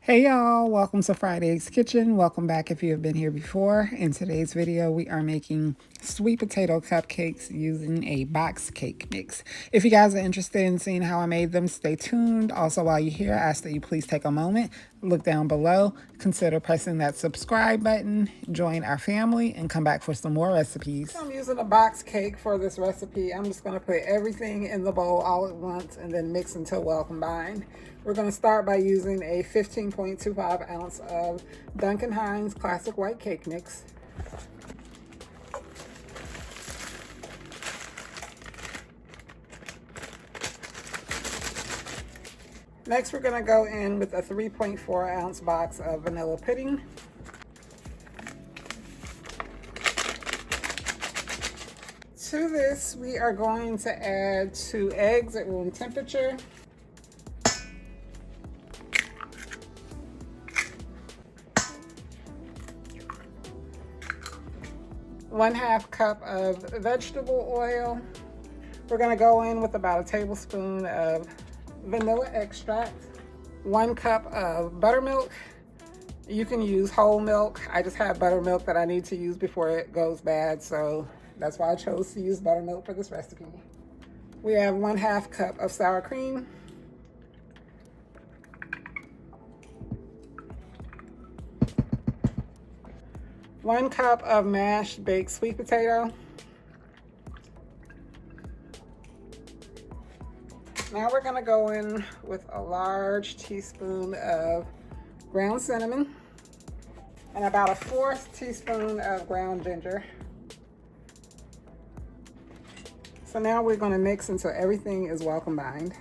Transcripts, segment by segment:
Hey y'all, welcome to Friday's Kitchen. Welcome back if you have been here before. In today's video, we are making sweet potato cupcakes using a box cake mix. If you guys are interested in seeing how I made them, stay tuned. Also, while you're here, I ask that you please take a moment, look down below, consider pressing that subscribe button, join our family, and come back for some more recipes. I'm using a box cake for this recipe. I'm just going to put everything in the bowl all at once and then mix until well combined. We're going to start by using a 15.25 ounce of Duncan Hines Classic White Cake Mix. Next, we're going to go in with a 3.4 ounce box of vanilla pudding. To this, we are going to add 2 eggs at room temperature. ½ cup of vegetable oil. We're going to go in with about a tablespoon of vanilla extract, 1 cup of buttermilk. You can use whole milk. I just have buttermilk that I need to use before it goes bad, so that's why I chose to use buttermilk for this recipe. We have 1/2 cup of sour cream, 1 cup of mashed baked sweet potato. Now we're going to go in with a large teaspoon of ground cinnamon and about a 1/4 teaspoon of ground ginger. So now we're going to mix until everything is well combined.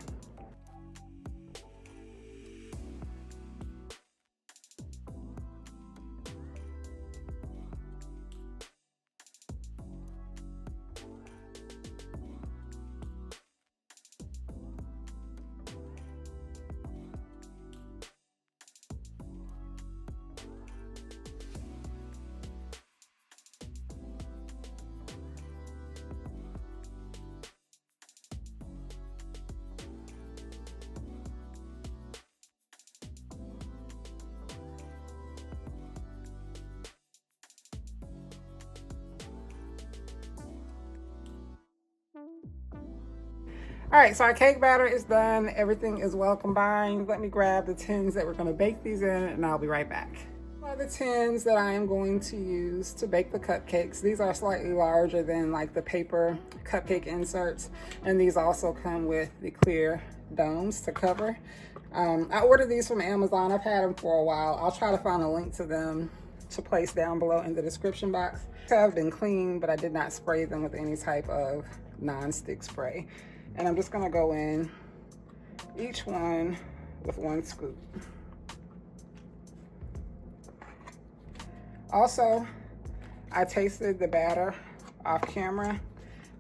All right, so our cake batter is done. Everything is well combined. Let me grab the tins that we're going to bake these in, and I'll be right back. These are the tins that I am going to use to bake the cupcakes. These are slightly larger than like the paper cupcake inserts, and these also come with the clear domes to cover. I ordered these from Amazon. I've had them for a while. I'll try to find a link to them to place down below in the description box. They have been cleaned, but I did not spray them with any type of non-stick spray. And I'm just gonna go in each one with 1 scoop. Also, I tasted the batter off camera,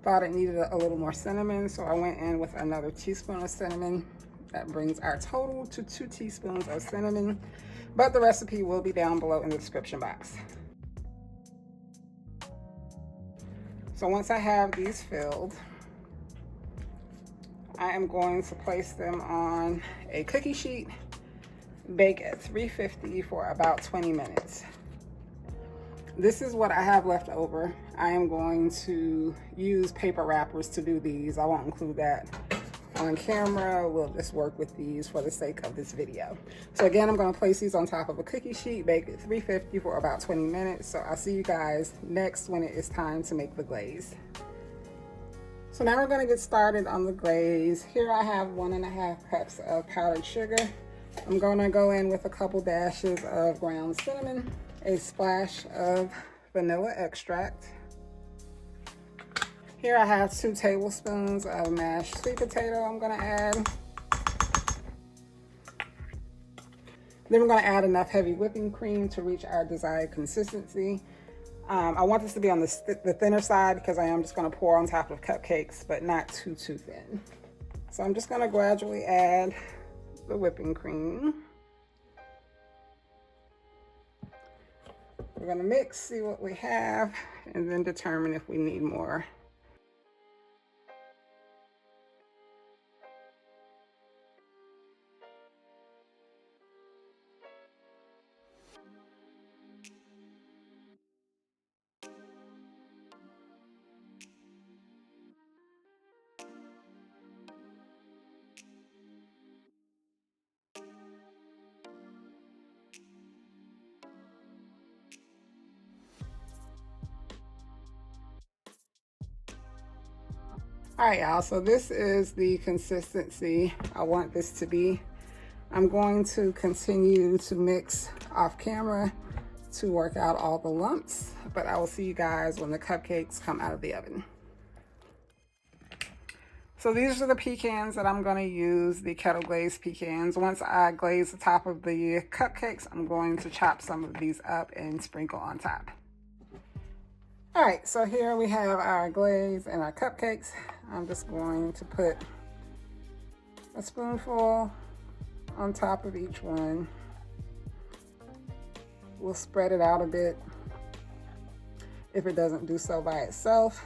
thought it needed a little more cinnamon, so I went in with another teaspoon of cinnamon. That brings our total to 2 teaspoons of cinnamon, but the recipe will be down below in the description box. So once I have these filled, I am going to place them on a cookie sheet, bake at 350 for about 20 minutes. This is what I have left over. I am going to use paper wrappers to do these. I won't include that on camera. We'll just work with these for the sake of this video. So again, I'm going to place these on top of a cookie sheet, bake at 350 for about 20 minutes. So I'll see you guys next when it is time to make the glaze. So now we're going to get started on the glaze. Here I have 1½ cups of powdered sugar. I'm going to go in with a couple dashes of ground cinnamon, a splash of vanilla extract. Here I have 2 tablespoons of mashed sweet potato I'm going to add. Then we're going to add enough heavy whipping cream to reach our desired consistency. I want this to be on the thinner side because I am just going to pour on top of cupcakes, but not too thin. So I'm just going to gradually add the whipping cream. We're going to mix, see what we have, and then determine if we need more. All right, y'all, so this is the consistency I want this to be. I'm going to continue to mix off camera to work out all the lumps, but I will see you guys when the cupcakes come out of the oven. So these are the pecans that I'm going to use, the kettle glazed pecans. Once I glaze the top of the cupcakes, I'm going to chop some of these up and sprinkle on top. All right, so here we have our glaze and our cupcakes. I'm just going to put a spoonful on top of each one. We'll spread it out a bit. If it doesn't do so by itself,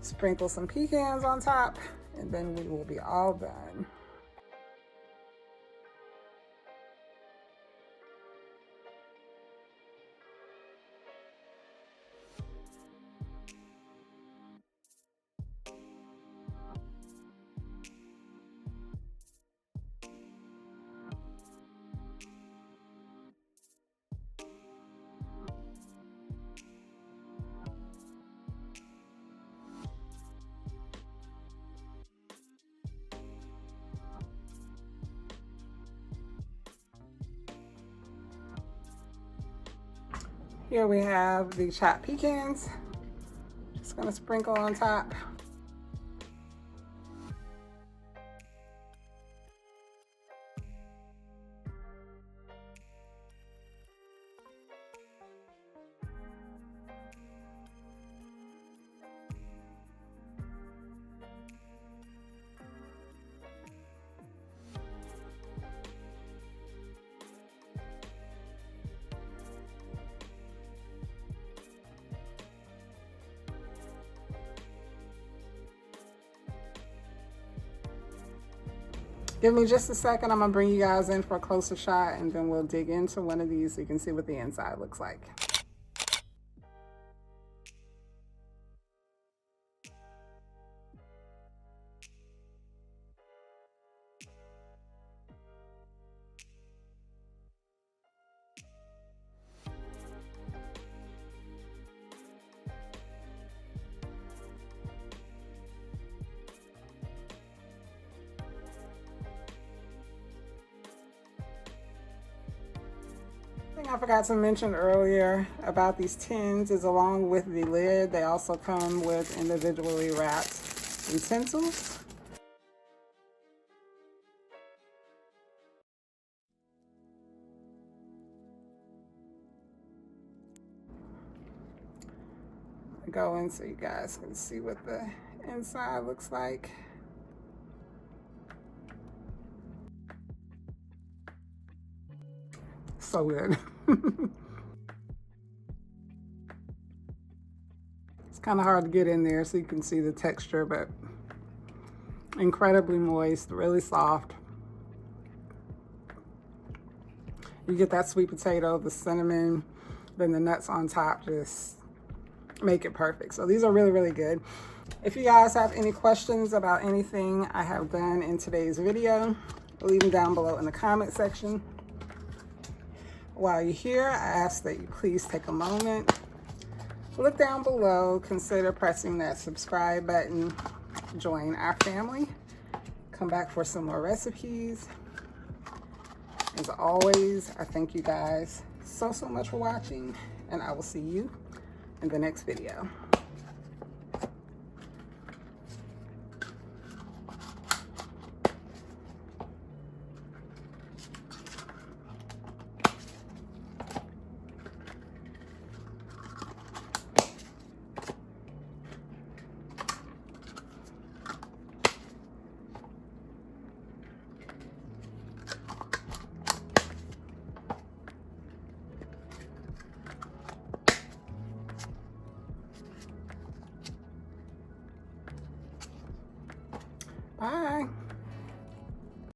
sprinkle some pecans on top, and then we will be all done. Here we have the chopped pecans. Just gonna sprinkle on top. Give me just a second. I'm gonna bring you guys in for a closer shot, and then we'll dig into one of these so you can see what the inside looks like. I forgot to mention earlier about these tins is along with the lid, they also come with individually wrapped utensils. Go in so you guys can see what the inside looks like. So good. It's kind of hard to get in there so you can see the texture, but incredibly moist, really soft. You get that sweet potato, the cinnamon, then the nuts on top just make it perfect. So these are really, really good. If you guys have any questions about anything I have done in today's video, leave them down below in the comment section. While you're here, I ask that you please take a moment, look down below, consider pressing that subscribe button, join our family, come back for some more recipes. As always, I thank you guys so much for watching, and I will see you in the next video. Bye.